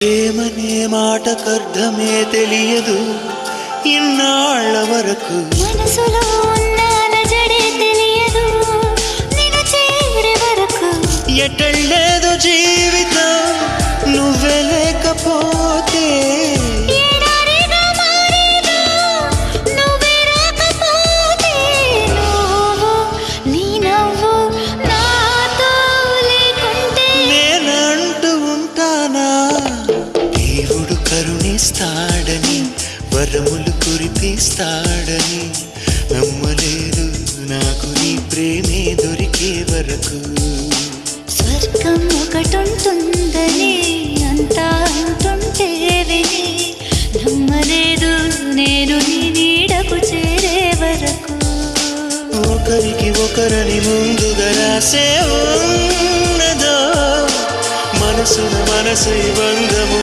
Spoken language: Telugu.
ప్రేమనే మాటకర్థమే తెలియదు ఇన్నాళ్ళ వరకు మనసులో ఉన్న అలజడే తెలియదు నిన్ను చేరే వరకు ఎటళ్ళేదో జీవితం నువ్వే లేకపోతే ఎడారిగా మారేదో నువ్వే రాకపోతే నువ్వు నీ నవ్వు నాతో లేకుంటే నేనంటూ ఉంటానా దేవుడు కరుణిస్తాడని వరములు కురిపిస్తాడని నమ్మలేదు నాకు నీ ప్రేమే దొరికే వరకు స్వర్గం ఒకటుంటుందని అంతా అంటుంటే విని నమ్మలేదు నేను నీ నీడకు చేరే వరకు ఒకరికి ఒకరని ముందుగా రాసే ఉన్నదో మనసున మనసు బంధము